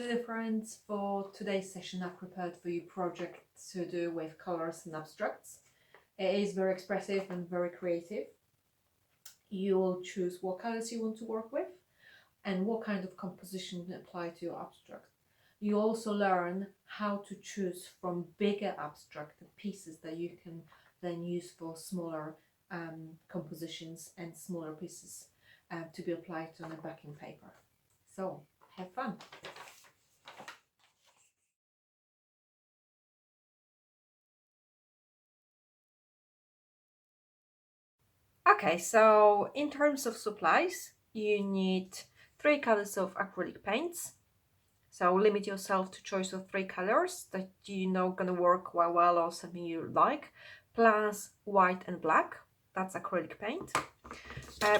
the difference for today's session. I've prepared for you project to do with colors and abstracts. It is very expressive and very creative. You will choose what colors you want to work with and what kind of composition apply to your abstract. You also learn how to choose from bigger abstract pieces that you can then use for smaller compositions and smaller pieces to be applied on a backing paper. So have fun. Okay, so in terms of supplies, you need 3 colors of acrylic paints. So limit yourself to choice of 3 colors that you know gonna work quite well or something you like, plus white and black. That's acrylic paint.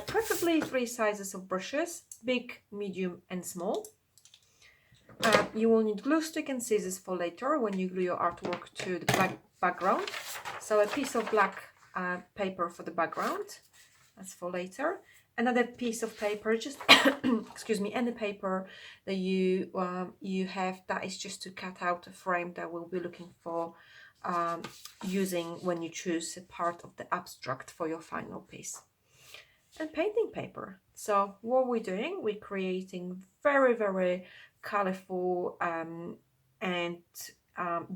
Preferably 3 sizes of brushes, big, medium, and small. You will need glue stick and scissors for later when you glue your artwork to the background. So a piece of black paper for the background. That's for later. Another piece of paper, just excuse me, any paper that you have that is just to cut out a frame that we'll be looking for using when you choose a part of the abstract for your final piece. And painting paper. So what we're doing, we're creating very colorful and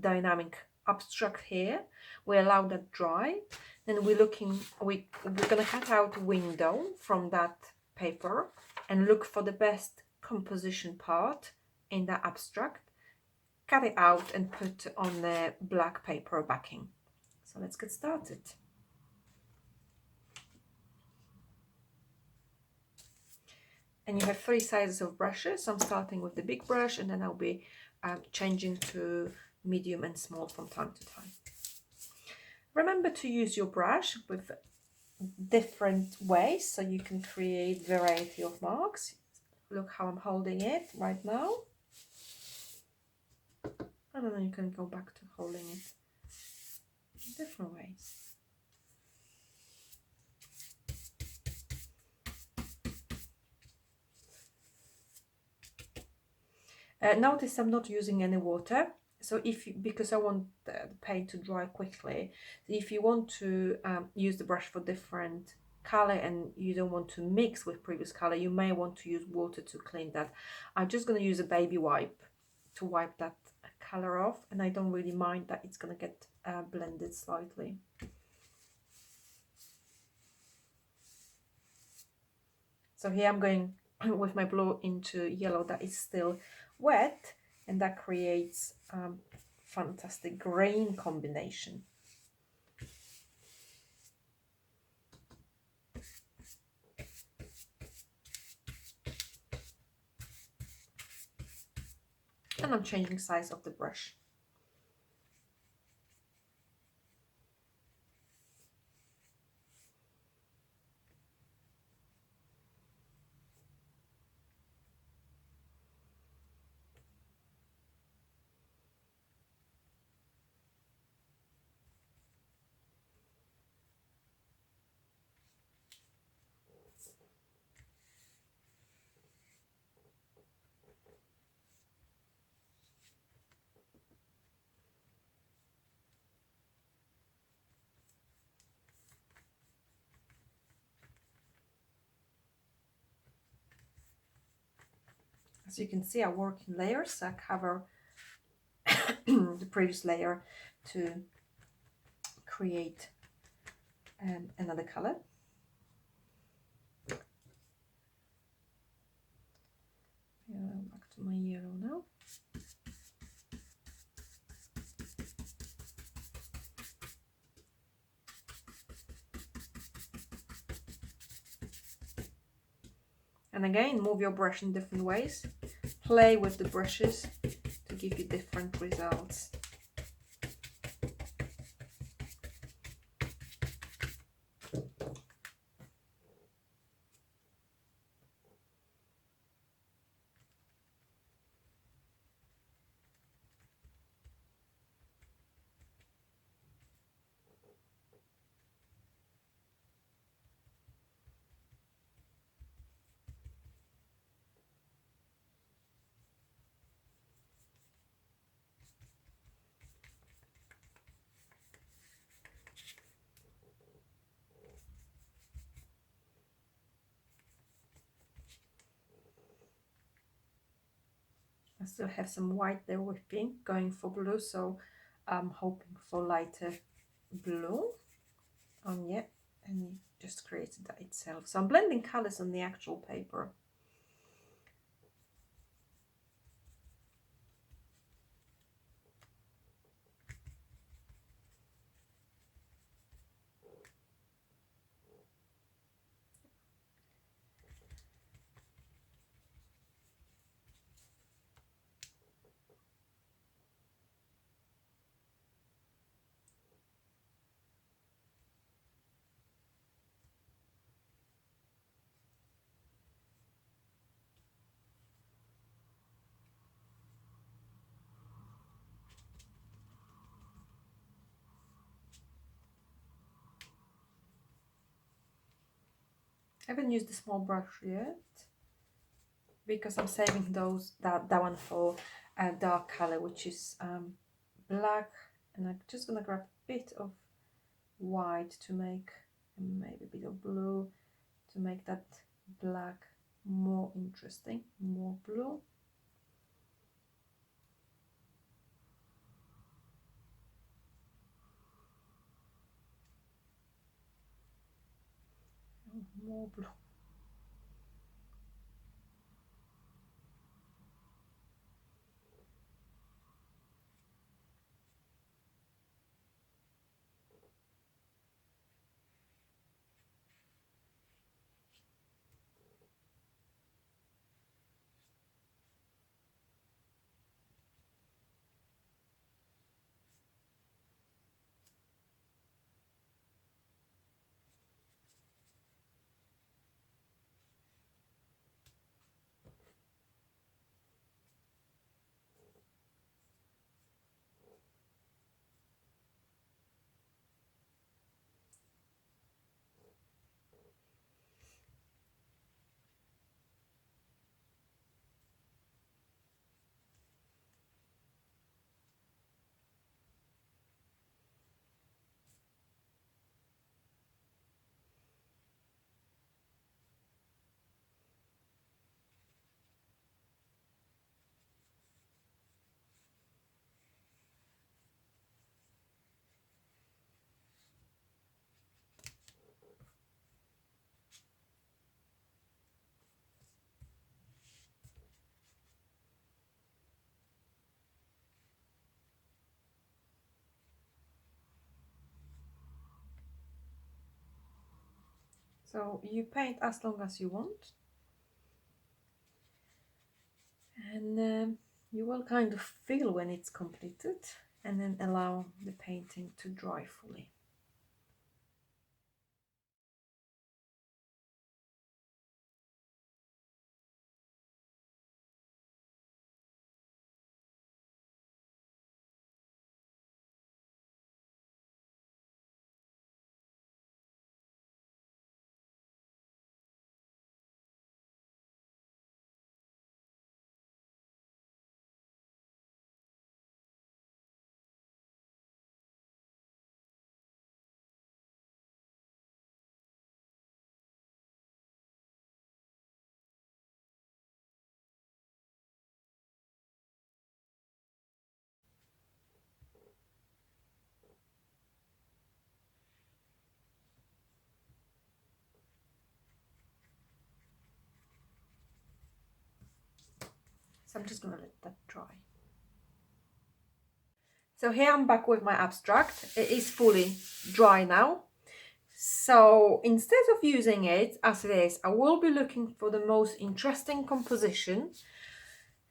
dynamic abstract here. We allow that dry. Then we're gonna cut out a window from that paper and look for the best composition part in the abstract, cut it out and put on the black paper backing. So let's get started. And you have 3 sizes of brushes. I'm starting with the big brush and then I'll be changing to medium and small from time to time. Remember to use your brush with different ways so you can create variety of marks. Look how I'm holding it right now. And then you can go back to holding it in different ways. Notice I'm not using any water. So because I want the paint to dry quickly, if you want to use the brush for different color and you don't want to mix with previous color, you may want to use water to clean that. I'm just going to use a baby wipe to wipe that color off, and I don't really mind that it's going to get blended slightly. So here I'm going with my blue into yellow that is still wet, and that creates fantastic green combination. And I'm changing size of the brush. As you can see, I work in layers, so I cover the previous layer to create another color. Back to my yellow now. And again, move your brush in different ways. Play with the brushes to give you different results. I still have some white there with pink, going for blue, so I'm hoping for lighter blue. Yeah, and it just creates that itself. So I'm blending colors on the actual paper. I haven't used the small brush yet because I'm saving that one for a dark color, which is black, and I'm just gonna grab a bit of white to make, and maybe a bit of blue to make that black more interesting, more blue. More blue. So you paint as long as you want, and you will kind of feel when it's completed, and then allow the painting to dry fully. So I'm just gonna let that dry. So here I'm back with my abstract. It is fully dry now. So instead of using it as it is, I will be looking for the most interesting composition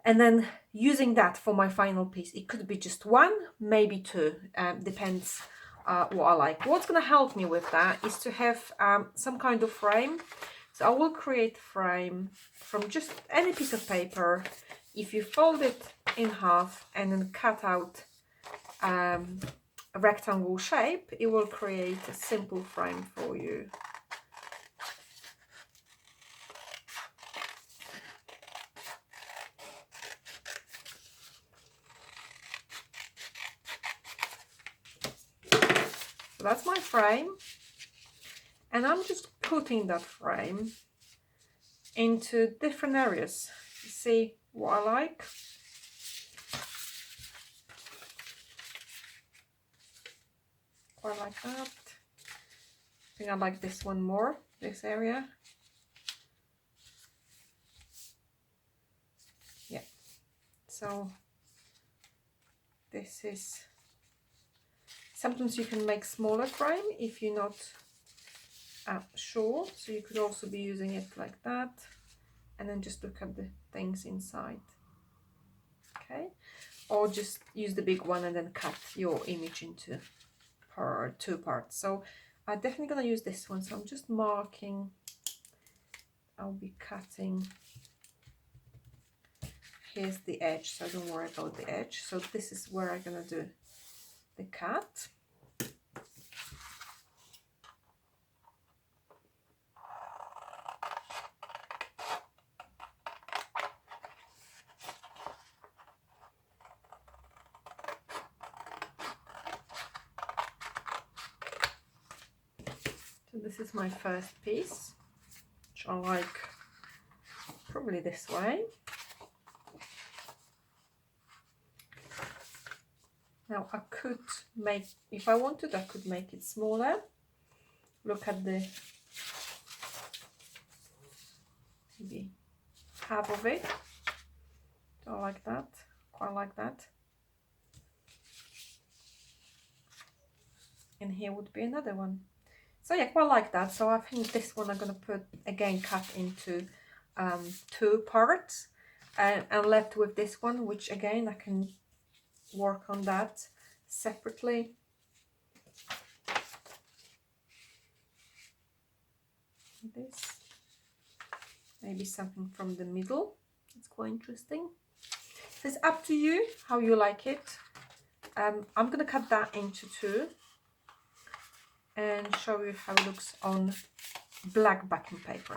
and then using that for my final piece. It could be just one, maybe two, depends what I like. What's going to help me with that is to have some kind of frame. So I will create a frame from just any piece of paper. If you fold it in half and then cut out a rectangle shape, it will create a simple frame for you. So that's my frame, and I'm just putting that frame into different areas. See what I like. like that. I think I like this one more, this area. Yeah, so this is, sometimes you can make smaller frame if you're not sure, so you could also be using it like that, and then just look at the things inside. Okay, or just use the big one and then cut your image into two parts. So I'm definitely gonna use this one, so I'm just marking. I'll be cutting, here's the edge, so don't worry about the edge. So this is where I'm gonna do the cut. So this is my first piece, which I like probably this way. Now I could make, if I wanted, I could make it smaller. Look at the, maybe half of it. So I like that, quite like that. And here would be another one. So yeah, quite like that. So I think this one I'm going to put, again, cut into two parts, and left with this one, which again I can work on that separately. This, maybe something from the middle. It's quite interesting. So it's up to you how you like it. I'm going to cut that into two and show you how it looks on black backing paper.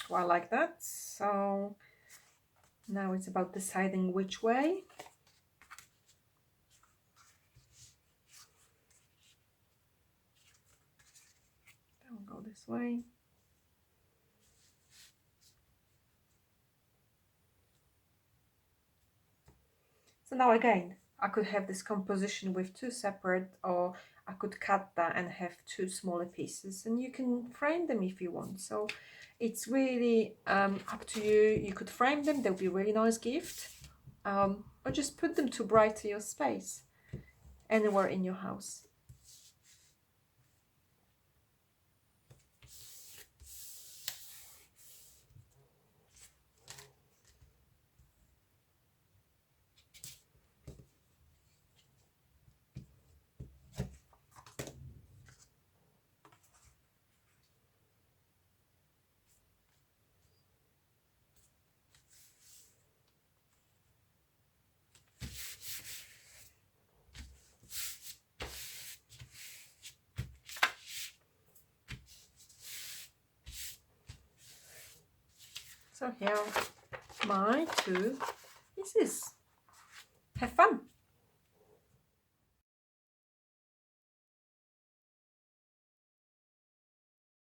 Well, I like that. So now it's about deciding which way. I'll go this way. So now again, I could have this composition with two separate, or I could cut that and have two smaller pieces, and you can frame them if you want. So it's really up to you. You could frame them, they'll be a really nice gift, or just put them to brighten your space anywhere in your house. So here are my two pieces. Have fun!